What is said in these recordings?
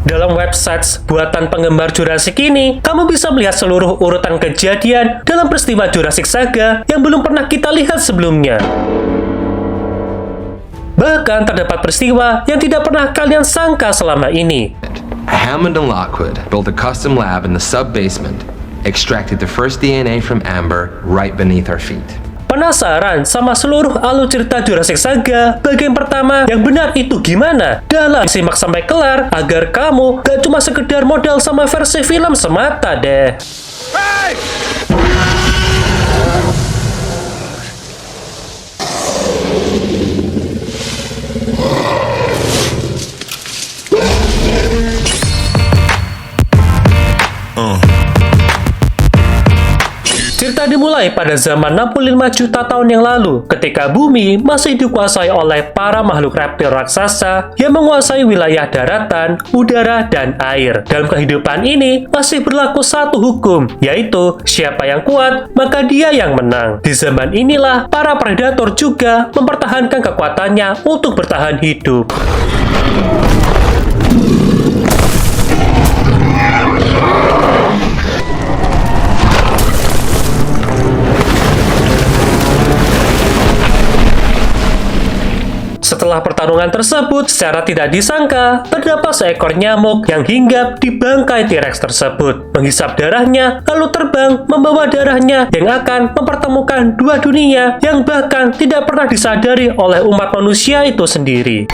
Dalam website buatan penggemar Jurassic ini, kamu bisa melihat seluruh urutan kejadian dalam peristiwa Jurassic Saga yang belum pernah kita lihat sebelumnya. Bahkan terdapat peristiwa yang tidak pernah kalian sangka selama ini. Hammond and Lockwood built a custom lab in the sub-basement, extracted the first DNA from Amber right beneath our feet. Penasaran sama seluruh alur cerita Jurassic Saga bagian pertama yang benar itu gimana? Dalam simak sampai kelar agar kamu gak cuma sekedar modal sama versi film semata deh. Hey! Cerita dimulai pada zaman 65 juta tahun yang lalu, ketika bumi masih dikuasai oleh para makhluk reptil raksasa yang menguasai wilayah daratan, udara, dan air. Dalam kehidupan ini, masih berlaku satu hukum, yaitu siapa yang kuat, maka dia yang menang. Di zaman inilah, para predator juga mempertahankan kekuatannya untuk bertahan hidup. Setelah pertarungan tersebut, secara tidak disangka, terdapat seekor nyamuk yang hinggap di bangkai T-Rex tersebut. Menghisap darahnya, lalu terbang membawa darahnya yang akan mempertemukan dua dunia yang bahkan tidak pernah disadari oleh umat manusia itu sendiri.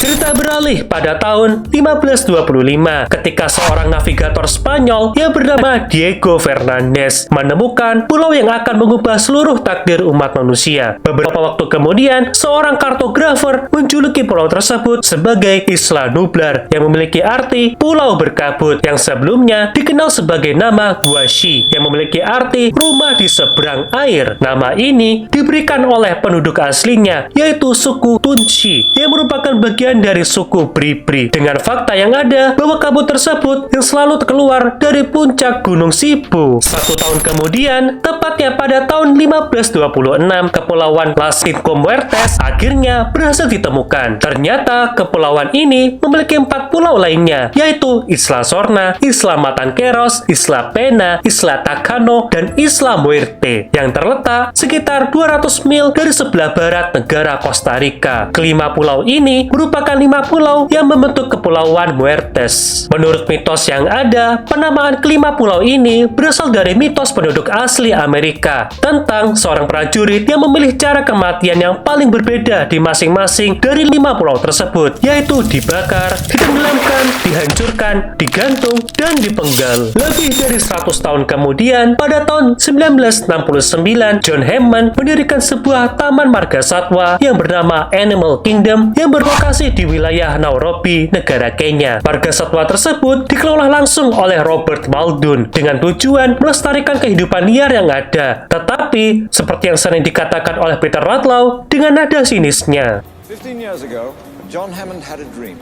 Cerita beralih pada tahun 1525 ketika seorang navigator Spanyol yang bernama Diego Fernandez menemukan pulau yang akan mengubah seluruh takdir umat manusia. Beberapa waktu kemudian, seorang kartografer menjuluki pulau tersebut sebagai Isla Nublar yang memiliki arti pulau berkabut yang sebelumnya dikenal sebagai nama Guashi yang memiliki arti rumah di seberang air. Nama ini diberikan oleh penduduk aslinya yaitu suku Tunci yang merupakan bagian dari suku Bribri, dengan fakta yang ada bahwa kabut tersebut yang selalu keluar dari puncak Gunung Sibu. 1 tahun kemudian, tepatnya pada tahun 1526, Kepulauan Las Cinco Muertes akhirnya berhasil ditemukan. Ternyata kepulauan ini memiliki 4 pulau lainnya, yaitu Isla Sorna, Isla Matanqueros, Isla Pena, Isla Takano, dan Isla Muerte, yang terletak sekitar 200 mil dari sebelah barat negara Costa Rica. Kelima pulau ini merupakan 5 pulau yang membentuk Kepulauan Muertes. Menurut mitos yang ada, penamaan kelima pulau ini berasal dari mitos penduduk asli Amerika tentang seorang prajurit yang memilih cara kematian yang paling berbeda di masing-masing dari 5 pulau tersebut, yaitu dibakar, ditenggelamkan, dihancurkan, digantung, dan dipenggal. Lebih dari 100 tahun kemudian, pada tahun 1969, John Hammond mendirikan sebuah taman marga satwa yang bernama Animal Kingdom yang berlokasi di wilayah Nairobi, negara Kenya. Marga satwa tersebut dikelola langsung oleh Robert Muldoon dengan tujuan melestarikan kehidupan liar yang ada. Tetapi, seperti yang sering dikatakan oleh Peter Ratlow dengan nada sinisnya. 15 years ago, John Hammond had a dream.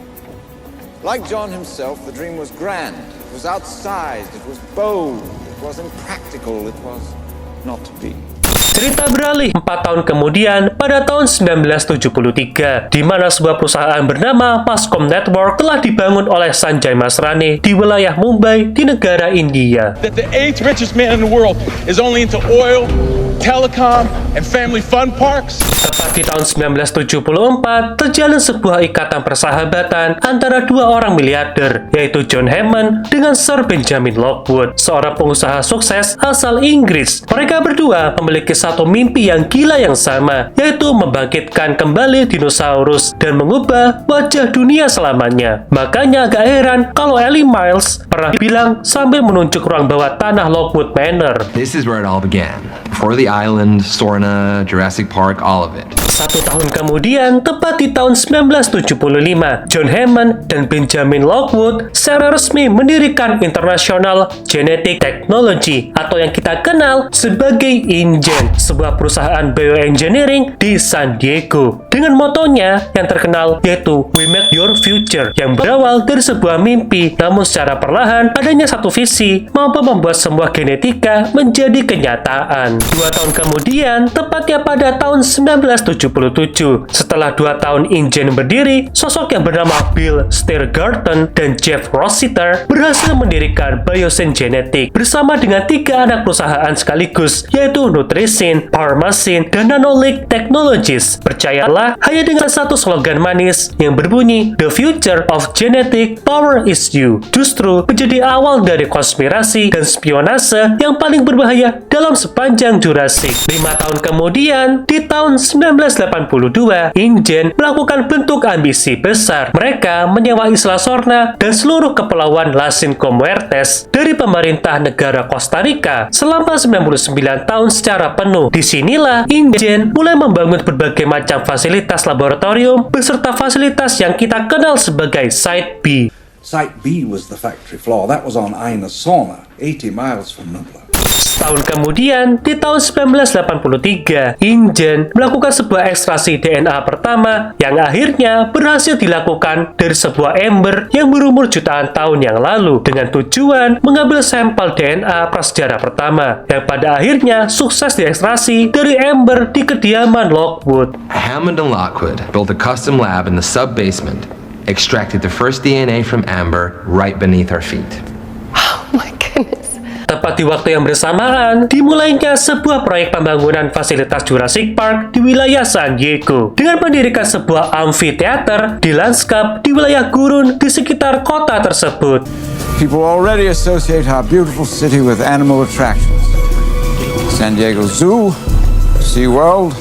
Like John himself, the dream was grand. It was outsized, it was bold, it was impractical, it was not to be. Cerita beralih 4 tahun kemudian pada tahun 1973, di mana sebuah perusahaan bernama Pascom Network telah dibangun oleh Sanjay Masrani di wilayah Mumbai di negara India. That the 8th richest man in the world is only into oil, telecom, and family fun parks. Tepat di tahun 1974, terjalin sebuah ikatan persahabatan antara dua orang miliarder, yaitu John Hammond dengan Sir Benjamin Lockwood, seorang pengusaha sukses asal Inggris. Mereka berdua memiliki satu mimpi yang gila yang sama, yaitu membangkitkan kembali dinosaurus dan mengubah wajah dunia selamanya. Makanya agak heran kalau Ellie Miles pernah bilang sambil menunjuk ruang bawah tanah Lockwood Manor. This is where it all began. Before the island, Sorna, Jurassic Park, all of it. 1 tahun kemudian, tepat di tahun 1975, John Hammond dan Benjamin Lockwood secara resmi mendirikan International Genetic Technology atau yang kita kenal sebagai InGen, sebuah perusahaan bioengineering di San Diego. Dengan motonya yang terkenal yaitu We Make Your Future, yang berawal dari sebuah mimpi, namun secara perlahan adanya satu visi mampu membuat semua genetika menjadi kenyataan. 2 tahun kemudian, tepatnya pada tahun 1976, 1977. Setelah 2 tahun InGen berdiri, sosok yang bernama Bill Stiergarten dan Jeff Rossiter berhasil mendirikan Biosyn Genetics bersama dengan 3 anak perusahaan sekaligus, yaitu Nutrisin, Pharmacin, dan Nanolink Technologies. Percayalah, hanya dengan satu slogan manis yang berbunyi "The future of genetic power is you", justru menjadi awal dari konspirasi dan spionase yang paling berbahaya dalam sepanjang Jurassic. 5 tahun kemudian, di tahun 1982, InGen melakukan bentuk ambisi besar. Mereka menyewa Isla Sorna dan seluruh kepulauan Las Cinco Muertes dari pemerintah negara Costa Rica selama 99 tahun secara penuh. Disinilah InGen mulai membangun berbagai macam fasilitas laboratorium beserta fasilitas yang kita kenal sebagai Site B. Site B was the factory floor. That was on Isla Sorna, 80 miles from Nubla. Setahun kemudian, di tahun 1983, InGen melakukan sebuah ekstraksi DNA pertama yang akhirnya berhasil dilakukan dari sebuah ember yang berumur jutaan tahun yang lalu dengan tujuan mengambil sampel DNA prasejarah pertama yang pada akhirnya sukses diekstrasi dari ember di kediaman Lockwood. Hammond and Lockwood built a custom lab in the sub-basement, extracted the first DNA from amber right beneath our feet. Oh my goodness. Tepat di waktu yang bersamaan, dimulainya sebuah proyek pembangunan fasilitas Jurassic Park di wilayah San Diego dengan mendirikan sebuah amfiteater di lanskap di wilayah gurun di sekitar kota tersebut. People already associate our beautiful city with animal attractions. San Diego Zoo, SeaWorld,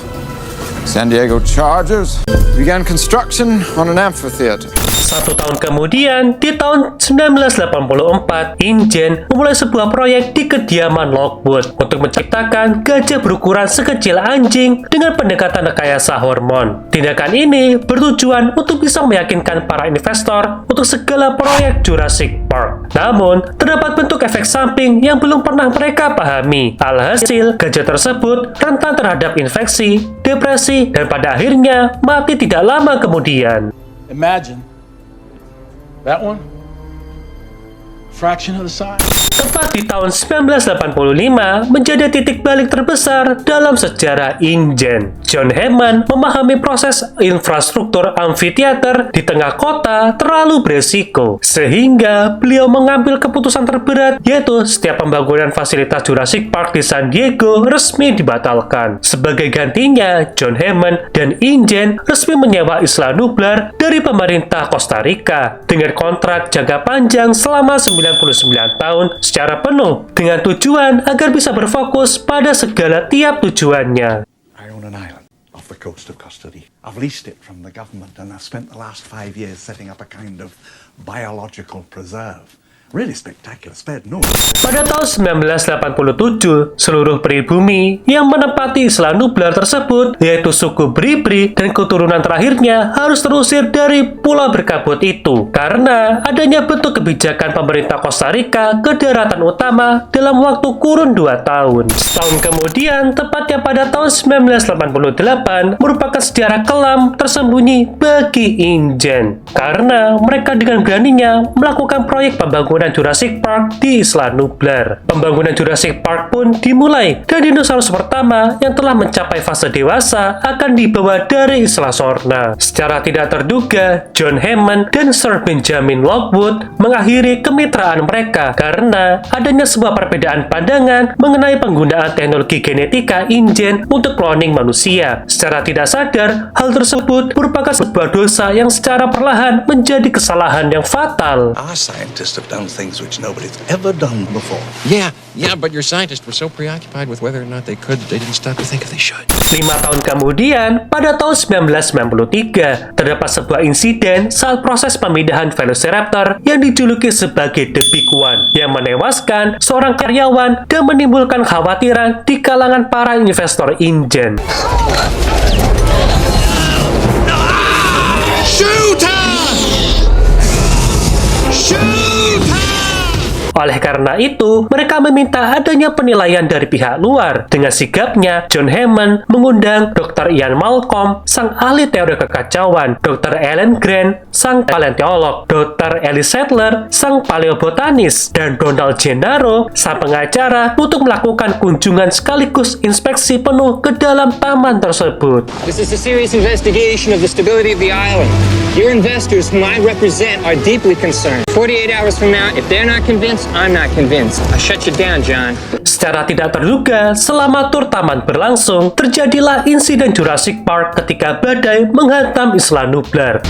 San Diego Chargers began construction on an amphitheater. 1 tahun kemudian, di tahun 1984, InGen memulai sebuah proyek di kediaman Lockwood untuk menciptakan gajah berukuran sekecil anjing dengan pendekatan rekayasa hormon. Tindakan ini bertujuan untuk bisa meyakinkan para investor untuk segala proyek Jurassic Park. Namun, terdapat bentuk efek samping yang belum pernah mereka pahami. Alhasil, gajah tersebut rentan terhadap infeksi, depresi, dan pada akhirnya mati tidak lama kemudian. Imagine that one, fraction of the size. Tepat di tahun 1985 menjadi titik balik terbesar dalam sejarah InGen. John Hammond memahami proses infrastruktur amfiteater di tengah kota terlalu beresiko, sehingga beliau mengambil keputusan terberat, yaitu setiap pembangunan fasilitas Jurassic Park di San Diego resmi dibatalkan. Sebagai gantinya, John Hammond dan InGen resmi menyewa Isla Nublar dari pemerintah Costa Rica dengan kontrak jangka panjang selama 99 tahun secara penuh dengan tujuan agar bisa berfokus pada segala tiap tujuannya. I own an island off the coast of Costa Rica. I've leased it from the government and I've spent the last 5 years setting up a kind of biological preserve. Really spectacular, spared no. Pada tahun 1987, seluruh pribumi yang menempati Isla Nublar tersebut, yaitu suku Bribri dan keturunan terakhirnya, harus terusir dari pulau berkabut itu karena adanya bentuk kebijakan pemerintah Costa Rica ke daratan utama dalam waktu kurun 2 tahun. Setahun kemudian, tepatnya pada tahun 1988, merupakan sejarah kelam tersembunyi bagi InGen karena mereka dengan beraninya melakukan proyek pembangunan Jurassic Park di Isla Nublar. Pembangunan Jurassic Park pun dimulai dan dinosaurus pertama yang telah mencapai fase dewasa akan dibawa dari Isla Sorna. Secara tidak terduga, John Hammond dan Sir Benjamin Lockwood mengakhiri kemitraan mereka karena adanya sebuah perbedaan pandangan mengenai penggunaan teknologi genetika InGen untuk cloning manusia. Secara tidak sadar, hal tersebut merupakan sebuah dosa yang secara perlahan menjadi kesalahan yang fatal. Our scientists have done things which nobody's ever done before. Yeah, but your scientists were so preoccupied with whether or not they could that they didn't stop to think if they should. 5 tahun kemudian, pada tahun 1993, terdapat sebuah insiden saat proses pemindahan Velociraptor yang dijuluki sebagai The Big One, yang menewaskan seorang karyawan dan menimbulkan kekhawatiran di kalangan para investor InGen. Oleh karena itu, mereka meminta adanya penilaian dari pihak luar. Dengan sigapnya, John Hammond mengundang Dr. Ian Malcolm, sang ahli teori kekacauan, Dr. Alan Grant, sang paleontolog, Dr. Ellis Sattler, sang paleobotanis, dan Donald Gennaro, sang pengacara, untuk melakukan kunjungan sekaligus inspeksi penuh ke dalam taman tersebut. This is a serious investigation of the stability of the island. Your investors, whom I represent, are deeply concerned. 48 hours from now, if they're not convinced, I'm not convinced. I shut you down, John. Secara tidak terduga, selama tur taman berlangsung, terjadilah insiden Jurassic Park ketika badai menghantam Isla Nublar.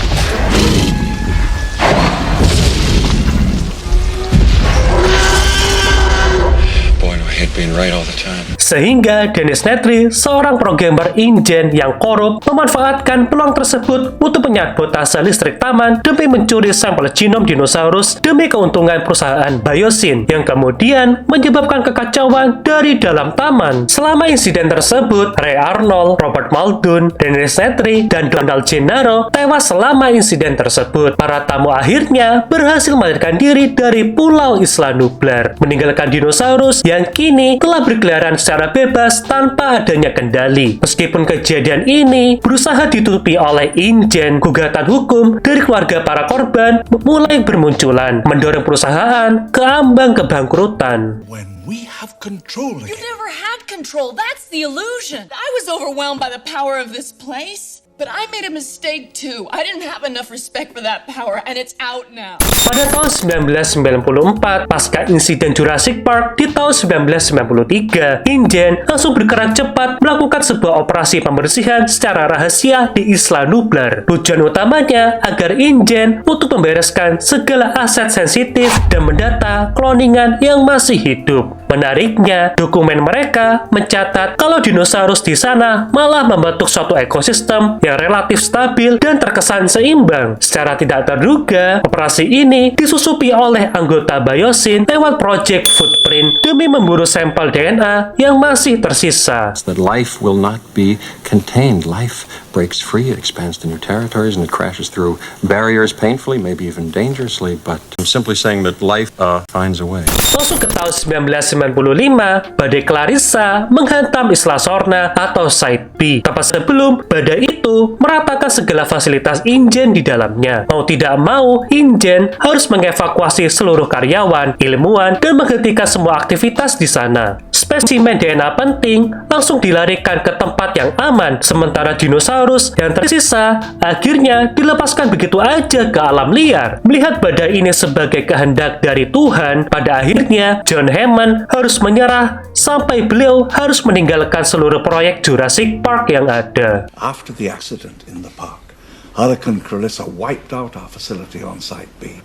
Being right all the time. Sehingga Dennis Nedry, seorang programmer InGen yang korup, memanfaatkan peluang tersebut untuk menyabotase listrik taman demi mencuri sampel genom dinosaurus demi keuntungan perusahaan Biosyn, yang kemudian menyebabkan kekacauan dari dalam taman. Selama insiden tersebut, Ray Arnold, Robert Muldoon, Dennis Nedry, dan Donald Gennaro tewas selama insiden tersebut. Para tamu akhirnya berhasil melarikan diri dari Pulau Isla Nublar, meninggalkan dinosaurus yang kini telah berkeliaran secara bebas tanpa adanya kendali. Meskipun kejadian ini berusaha ditutupi oleh InGen, gugatan hukum dari keluarga para korban mulai bermunculan, mendorong perusahaan ke ambang kebangkrutan. When we have control again. You've never had control. That's the illusion. I was overwhelmed by the power of this place. But I made a mistake too. I didn't have enough respect for that power, and it's out now. Pada tahun 1994, pasca insiden Jurassic Park di tahun 1993, InGen langsung bergerak cepat melakukan sebuah operasi pembersihan secara rahasia di Isla Nublar. Tujuan utamanya agar InGen untuk membereskan segala aset sensitif dan mendata kloningan yang masih hidup. Menariknya, dokumen mereka mencatat kalau dinosaurus di sana malah membentuk suatu ekosistem yang relatif stabil dan terkesan seimbang. Secara tidak terduga, operasi ini disusupi oleh anggota Biosyn lewat Project Footprint demi memburu sampel DNA yang masih tersisa. That life will not be contained. Life breaks free, it expands to new territories, and it crashes through barriers painfully, maybe even dangerously, but I'm simply saying that life finds a way. Masuk ke tahun 1995, badai Clarissa menghantam Isla Sorna atau Site B. Tepat sebelum badai itu meratakan segala fasilitas InGen di dalamnya. Mau tidak mau, InGen harus mengevakuasi seluruh karyawan, ilmuwan, dan menghentikan semua aktivitas di sana. Spesimen DNA penting langsung dilarikan ke tempat yang aman, sementara dinosaurus yang tersisa akhirnya dilepaskan begitu aja ke alam liar. Melihat badai ini sebagai kehendak dari Tuhan, pada akhirnya John Hammond harus menyerah sampai beliau harus meninggalkan seluruh proyek Jurassic Park yang ada. After the accident in the park, Hurricane Clarissa wiped out our facility on Site B.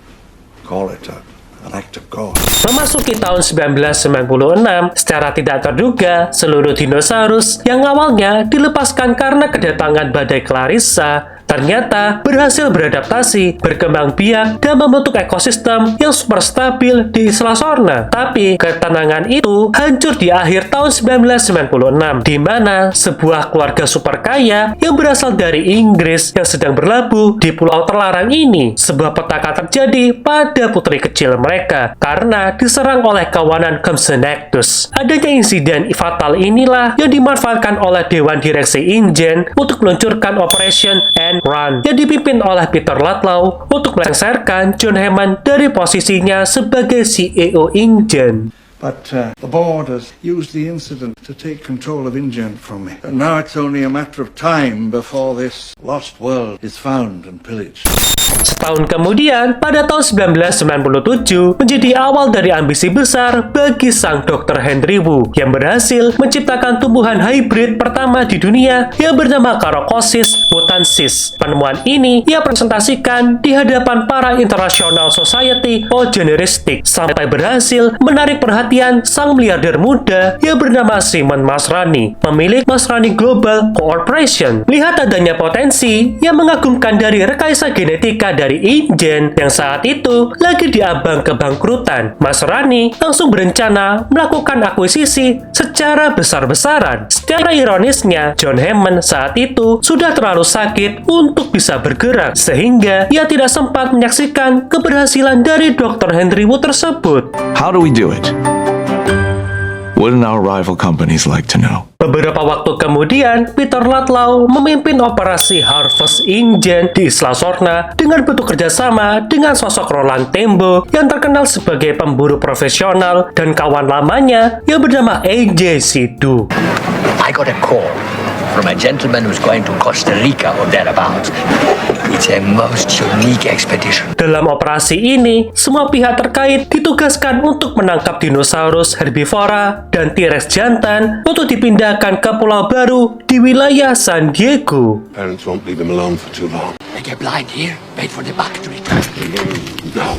Call it an act of God. Memasuki tahun 1996, secara tidak terduga, seluruh dinosaurus yang awalnya dilepaskan karena kedatangan badai Clarissa ternyata berhasil beradaptasi, berkembang biak, dan membentuk ekosistem yang super stabil di Isla Sorna. Tapi ketenangan itu hancur di akhir tahun 1996, di mana sebuah keluarga super kaya yang berasal dari Inggris yang sedang berlabuh di pulau terlarang ini. Sebuah petaka terjadi pada putri kecil mereka karena diserang oleh kawanan Compsognathus. Adanya insiden fatal inilah yang dimanfaatkan oleh Dewan Direksi InGen untuk meluncurkan Operation End Run yang dipimpin oleh Peter Ludlow untuk melengsarkan John Hammond dari posisinya sebagai CEO InGen. But the board has used the incident to take control of InGen from me. And now it's only a matter of time before this lost world is found and pillaged. Setahun kemudian, pada tahun 1997, menjadi awal dari ambisi besar bagi sang Dr. Henry Wu yang berhasil menciptakan tumbuhan hybrid pertama di dunia yang bernama Corocosis mutansis. Penemuan ini ia presentasikan di hadapan para International Society of Generistics sampai berhasil menarik perhatian sang miliarder muda yang bernama Simon Masrani, pemilik Masrani Global Corporation. Lihat adanya potensi yang mengagumkan dari rekayasa genetika dari InGen yang saat itu lagi di ambang kebangkrutan. Masrani langsung berencana melakukan akuisisi secara besar-besaran. Secara ironisnya, John Hammond saat itu sudah terlalu sakit untuk bisa bergerak, sehingga ia tidak sempat menyaksikan keberhasilan dari Dr. Henry Wu tersebut. How do we do it? Wouldn't our rival companies like to know? Beberapa waktu kemudian, Peter Ludlow memimpin operasi Harvest Injen di Isla Sorna dengan bentuk kerjasama dengan sosok Roland Tembo yang terkenal sebagai pemburu profesional dan kawan lamanya yang bernama AJ Sidu. I got a call from a gentleman who's going to Costa Rica or thereabouts. It's a most unique expedition. Dalam operasi ini, semua pihak terkait ditugaskan untuk menangkap dinosaurus herbivora dan T-Rex jantan untuk dipindahkan ke pulau baru di wilayah San Diego. Parents won't leave him alone for too long. They get blind here, wait for the bucket to return. No.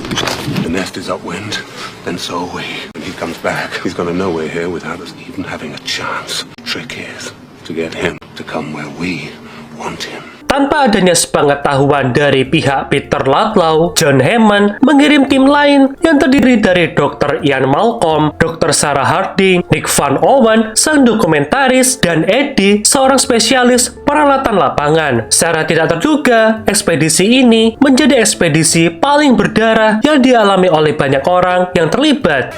The nest is upwind, then so are we. When he comes back, he's gonna know we're here without us even having a chance. Trick is to get him to come where we want him. Tanpa adanya sepengetahuan dari pihak Peter Ludlow, John Hammond mengirim tim lain yang terdiri dari Dr. Ian Malcolm, Dr. Sarah Harding, Nick Van Owen, sang dokumentaris, dan Eddie, seorang spesialis peralatan lapangan. Secara tidak terduga, ekspedisi ini menjadi ekspedisi paling berdarah yang dialami oleh banyak orang yang terlibat.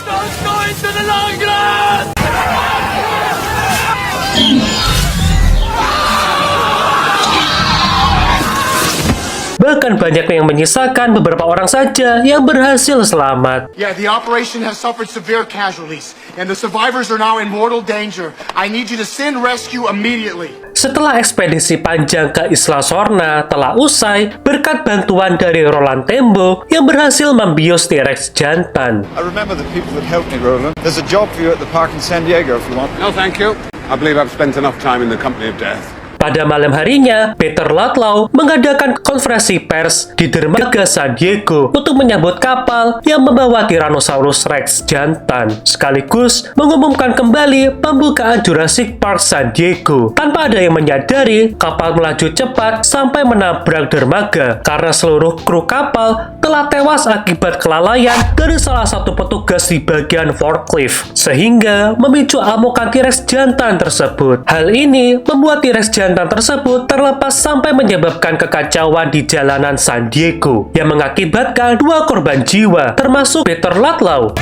Bahkan banyak yang menyisakan beberapa orang saja yang berhasil selamat. Yeah, the operation has suffered severe casualties, and the survivors are now in mortal danger. I need you to send rescue immediately. Setelah ekspedisi panjang ke Isla Sorna telah usai berkat bantuan dari Roland Tembo yang berhasil membius T-Rex jantan. I remember the people that helped me, Roland. There's a job for you at the park in San Diego if you want. No, thank you. I believe I've spent enough time in the company of death. Pada malam harinya, Peter Ludlow mengadakan konferensi pers di dermaga San Diego untuk menyambut kapal yang membawa Tyrannosaurus Rex jantan, sekaligus mengumumkan kembali pembukaan Jurassic Park San Diego. Tanpa ada yang menyadari, kapal melaju cepat sampai menabrak dermaga karena seluruh kru kapal telah tewas akibat kelalaian dari salah satu petugas di bagian forklift, sehingga memicu amukan T-Rex jantan tersebut. Hal ini membuat T-Rex jantan tersebut terlepas sampai menyebabkan kekacauan di jalanan San Diego yang mengakibatkan 2 korban jiwa, termasuk Peter Ludlow.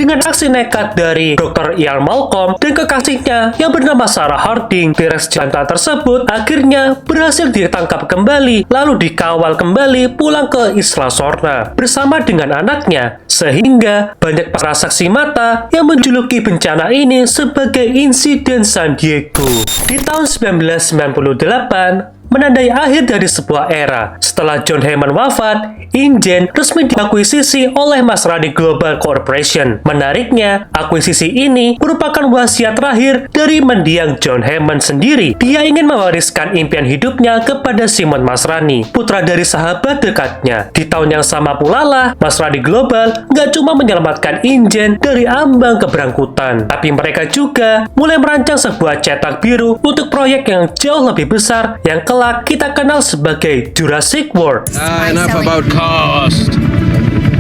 Dengan aksi nekat dari Dr. Ian Malcolm dan kekasihnya yang bernama Sarah Harding, T-Rex jantan tersebut akhirnya berhasil ditangkap kembali lalu dikawal kembali pulang ke Isla Sorna bersama dengan anaknya, sehingga banyak para saksi mata yang menjuluki bencana ini sebagai insiden San Diego. Di tahun 1998, menandai akhir dari sebuah era. Setelah John Hammond wafat, Injen resmi diakuisisi oleh Masrani Global Corporation. Menariknya, akuisisi ini merupakan wasiat terakhir dari mendiang John Hammond sendiri. Dia ingin mewariskan impian hidupnya kepada Simon Masrani, putra dari sahabat dekatnya. Di tahun yang sama pula lah, Masrani Global nggak cuma menyelamatkan Injen dari ambang keberangkutan, tapi mereka juga mulai merancang sebuah cetak biru untuk proyek yang jauh lebih besar yang kelak kita kenal sebagai Jurassic World. Enough about cost.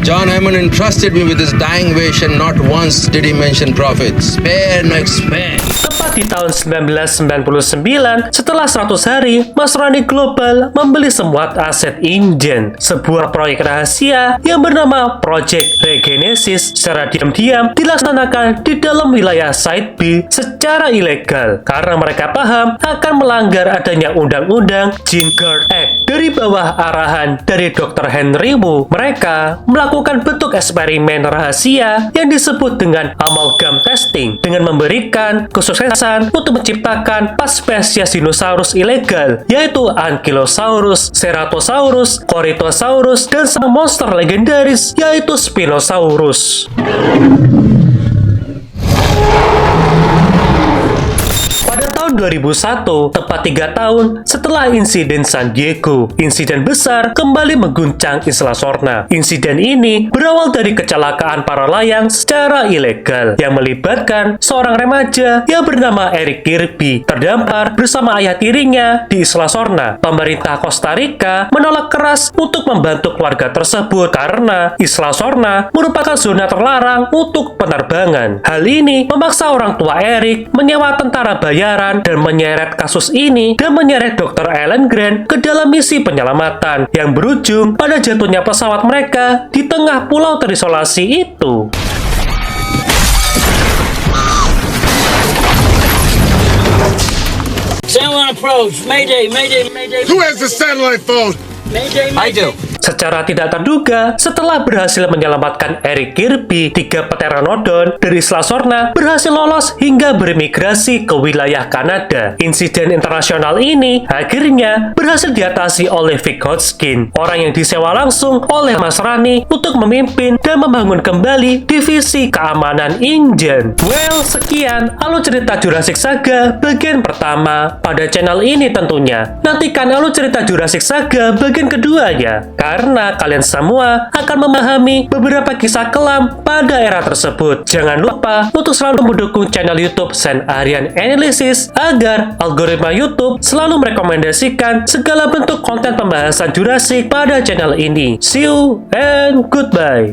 John Hammond entrusted me with his dying wish, and not once did he mention profit. Spare no expense. Tepat di tahun 1999, setelah 100 hari, Masrani Global membeli semua aset Injen, sebuah proyek rahasia yang bernama Project Regenesis secara diam-diam dilaksanakan di dalam wilayah Site B secara ilegal, karena mereka paham akan melanggar adanya undang-undang Gene Guard Act. Dari bawah arahan dari Dr. Henry Wu, mereka melakukan bentuk eksperimen rahasia yang disebut dengan amalgam testing dengan memberikan kesuksesan untuk menciptakan 4 spesies dinosaurus ilegal, yaitu Ankylosaurus, Ceratosaurus, Corythosaurus, dan sang monster legendaris yaitu Spinosaurus. Pada tahun 2001, tepat 3 tahun setelah insiden San Diego, insiden besar kembali mengguncang Isla Sorna. Insiden ini berawal dari kecelakaan para layang secara ilegal yang melibatkan seorang remaja yang bernama Eric Kirby terdampar bersama ayah tirinya di Isla Sorna. Pemerintah Costa Rica menolak keras untuk membantu keluarga tersebut karena Isla Sorna merupakan zona terlarang untuk penerbangan. Hal ini memaksa orang tua Eric menyewa tentara bayaran menemukan dan menyeret kasus ini dan menyeret Dr. Alan Grant ke dalam misi penyelamatan yang berujung pada jatuhnya pesawat mereka di tengah pulau terisolasi itu. Satellite approach. Mayday, mayday, mayday. Who has the satellite phone? Mayday, mayday. Secara tidak terduga, setelah berhasil menyelamatkan Eric Kirby, 3 pteranodon dari Isla Sorna berhasil lolos hingga bermigrasi ke wilayah Kanada. Insiden internasional ini akhirnya berhasil diatasi oleh Vic Hodgkin, orang yang disewa langsung oleh Mas Rani untuk memimpin dan membangun kembali divisi keamanan InGen. Well, sekian alur cerita Jurassic Saga bagian pertama pada channel ini tentunya. Nantikan alur cerita Jurassic Saga bagian keduanya, karena kalian semua akan memahami beberapa kisah kelam pada era tersebut. Jangan lupa untuk selalu mendukung channel YouTube Sen Aryan Analysis agar algoritma YouTube selalu merekomendasikan segala bentuk konten pembahasan Jurassic pada channel ini. See you and goodbye.